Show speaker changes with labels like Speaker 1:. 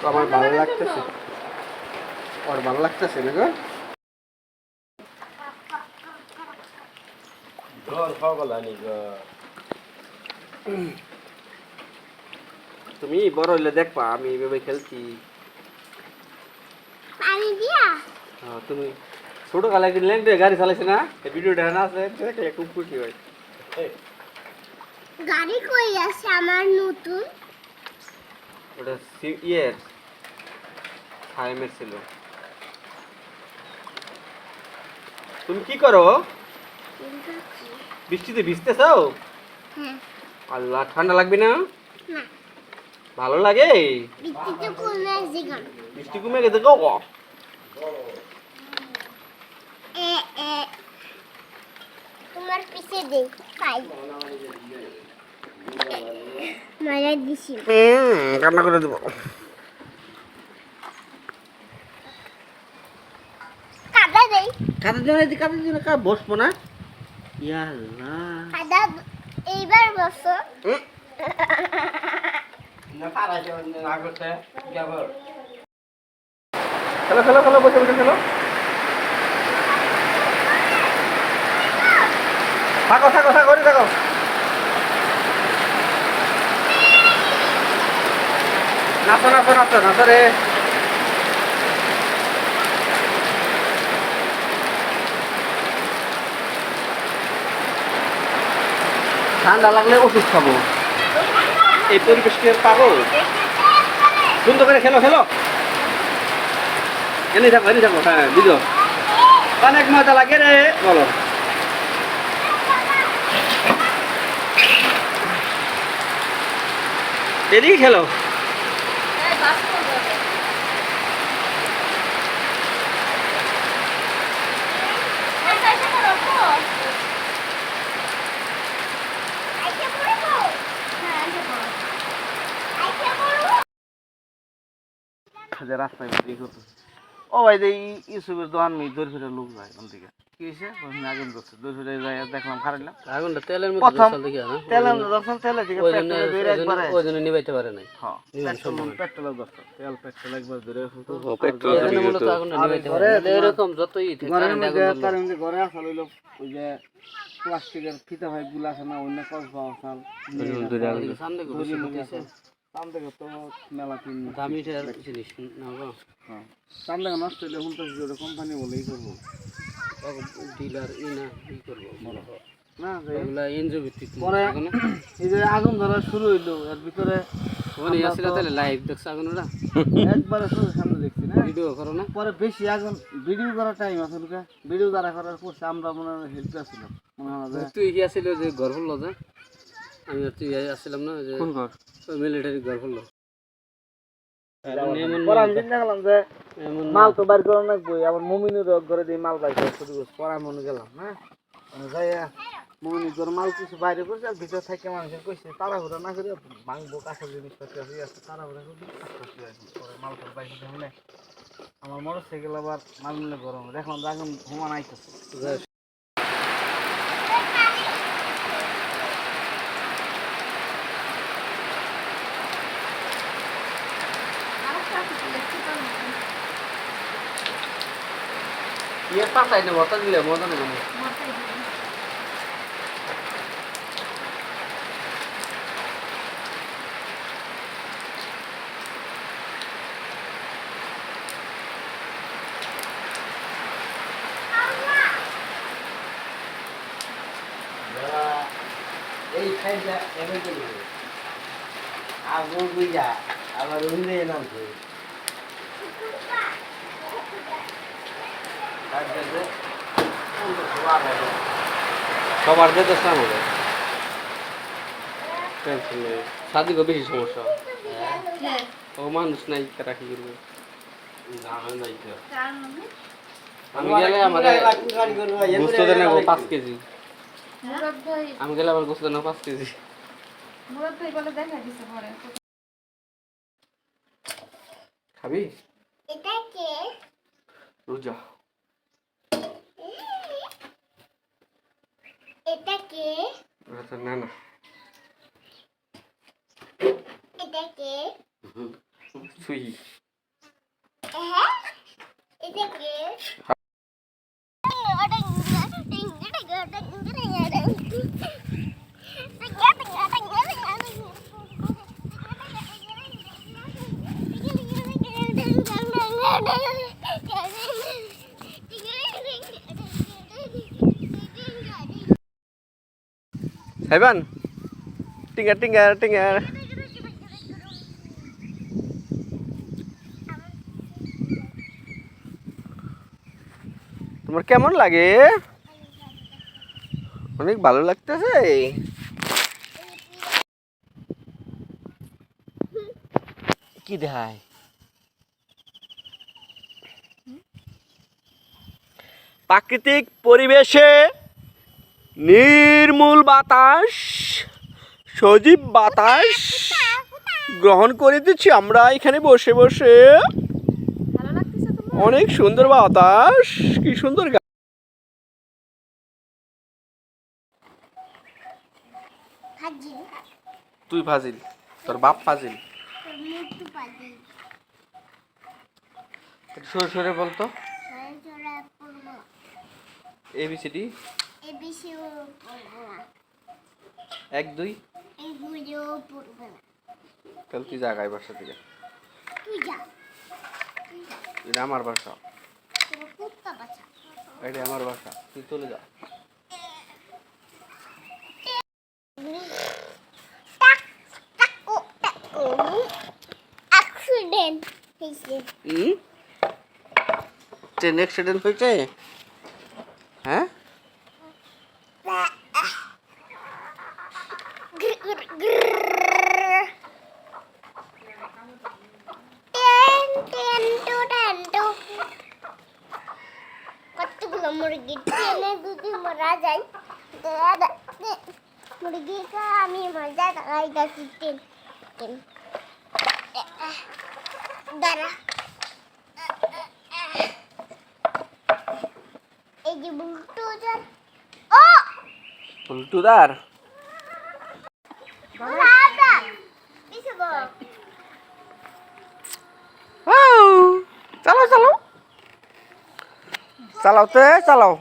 Speaker 1: আমার ভালো লাগতেছে, ওর ভালো লাগতেছে না গো। তুমি বড় হইলে দেখবা আমি এইভাবে খেলছি। তুমি ছোট কালে একদিন ল্যাংটে গাড়ি চালাইছে না, এই ভিডিওটা না আছে, দেখলে খুব খুশি হয়।
Speaker 2: গাড়ি কই আছে আমার নতুন?
Speaker 1: ওটা ইয়ের সাইমের ছিল। তুমি কি করো? বৃষ্টিতে ভিজতে চাও?
Speaker 2: হ্যাঁ।
Speaker 1: আল্লাহ, ঠান্ডা লাগবে না?
Speaker 2: না।
Speaker 1: ভালো লাগে?
Speaker 2: বৃষ্টিতে কমে জিগান।
Speaker 1: বৃষ্টি কমে গেছে গো।
Speaker 2: তোমার পিছে দে খাই। মারা দিছি।
Speaker 1: কান্না করে দেবো।
Speaker 2: কাদা দেই।
Speaker 1: কাদের জন্য বসবো না? ইয়াল্লাহ।
Speaker 2: কাদা এইবার বসো।
Speaker 1: খেলো খেলো খেলো, বসে বসে খেলো। থাকো থাকো থাকো থাকো। নাচো নাচো নাচো নাচো রে। ঠান্ডা লাগলে ওষুধ খাবো, এই পরিবেশ কি আর পাবো? সুন্দর করে খেলো খেলো। এনে থাকো হ্যাঁ বুঝো, অনেক মজা লাগে রে। বলো এদিকে খেলো। রাস্তায় ও ভাই ইউসুফের দোকান দৌড় ফিরে লোক যায় ওখান থেকে। কি হয়েছে? আগুন ধরছে, দৌড় ফিরে যাই দেখলাম খারাইলাম আগুনটা তেলের মধ্যে ওই জন্য নিবাইতে পারে নাই। পেট্রোল ধরছে, পেট্রোল একবার ধরে এরকম যতই ঘরে আসা লইল ওই যে প্লাস্টিকের ফিতা ভাই গুলা আছে না, অন্য কসবা আসাল সামনে তো মেলা কিন দামি জিনিস না গো। হ্যাঁ, সামনে নষ্ট হইলে কোম্পানি বলেই করবো, ডিলার না ই করবো না এগুলা এনজিও ভিত্তিক। পরে এই যে আগুন ধরা শুরু হইলো, এর ভিতরে লাইভ দেখছে আগুনরা একবারে সামনে দেখছি না, ভিডিও করো না। পরে বেশি আগুন ভিডিও করার টাইম আছে, ভিডিও যারা করার পড়ছে আমরা মনে হয় হেল্প আসছিলাম। তুই কি আসছিল যে ঘর হলো যে আমি তুই আসছিলাম না, যে কোন ঘর? মিলিটারি ঘর হলো। মাল তো বাইর করে রাখবো, আবার মমিনুর ঘরে দিয়ে মাল বাইর করে পড়া মনে গেলাম হ্যাঁ, যাইয়া মমিনুর ঘরে মাল কিছু বাইরে করছে, আর ভিতরে থেকে মানুষের কইছে তাড়াহুড়া না করে ভাঙবো কাছের জিনিসপত্র আছে তাড়াহুড়া করবি পরে মাল তো বাইর করতে হলে আমার মোটর সাইকেল আবার মাল মিলে গরম দেখলাম আগুন ঘুমান আইতেছে। ये पास आइने भर्ता दिले मजा नहीं बने এই খাইটা এমন করে আগুন বুইয়া আবার উইলে নামছে সবার যেতে স্নান হবে, টেনশন নেই। শাদি গো বেশি সমস্যা, ও মানুষ নাই রাখি করবে। আমি গেলে আমার গোস্ত দেন 5 কেজি, আমি গেলে আমার গোস্ত দেন 5 কেজি। খাবি?
Speaker 2: এটা কে?
Speaker 1: রোজা।
Speaker 2: এটা কে?
Speaker 1: এটা না না
Speaker 2: কে
Speaker 1: সুই
Speaker 2: হ্যাঁ এটা কে
Speaker 1: সাইবান টিঙ্গার টিঙ্গার টিঙ্গার তোমার কেমন লাগে অনেক ভালো লাগতেছে কি দেখায় প্রাকৃতিক পরিবেশে নির্মূল বাতাস সজীব বাতাস গ্রহণ করিতেছি আমরা এখানে বসে বসে অনেক সুন্দর বাতাস কি সুন্দর
Speaker 2: হাজি
Speaker 1: তুই ফাজিল তোর বাপ ফাজিল
Speaker 2: মুটু পাজি
Speaker 1: সরে সরে বলতো
Speaker 2: সরা পূর্ব
Speaker 1: এবিসিডি
Speaker 2: এবিসি পূর্ব
Speaker 1: 1 2
Speaker 2: এগুলো পূর্ব
Speaker 1: তাহলে তুই জায়গায় বাসা থেকে
Speaker 2: তুই যা
Speaker 1: এটা আমার বাসা
Speaker 2: তোর কুত্তা বাচ্চা
Speaker 1: এটা আমার বাসা তুই চলে যা
Speaker 2: অ্যাক্সিডেন্ট হয়েছে
Speaker 1: ট্রেন অ্যাক্সিডেন্ট হয়েছে হ্যাঁ
Speaker 2: কতগুলো মুরগি ট্রেনে যদি মারা যায় মুরগিকে আমি মজা লাগাইতেছি ট্রেন দাঁড়া এই যে বুলটুজার ও
Speaker 1: উল্টুদার
Speaker 2: রাজা পিছে গো
Speaker 1: চালাও চালাও চালাও তে চালাও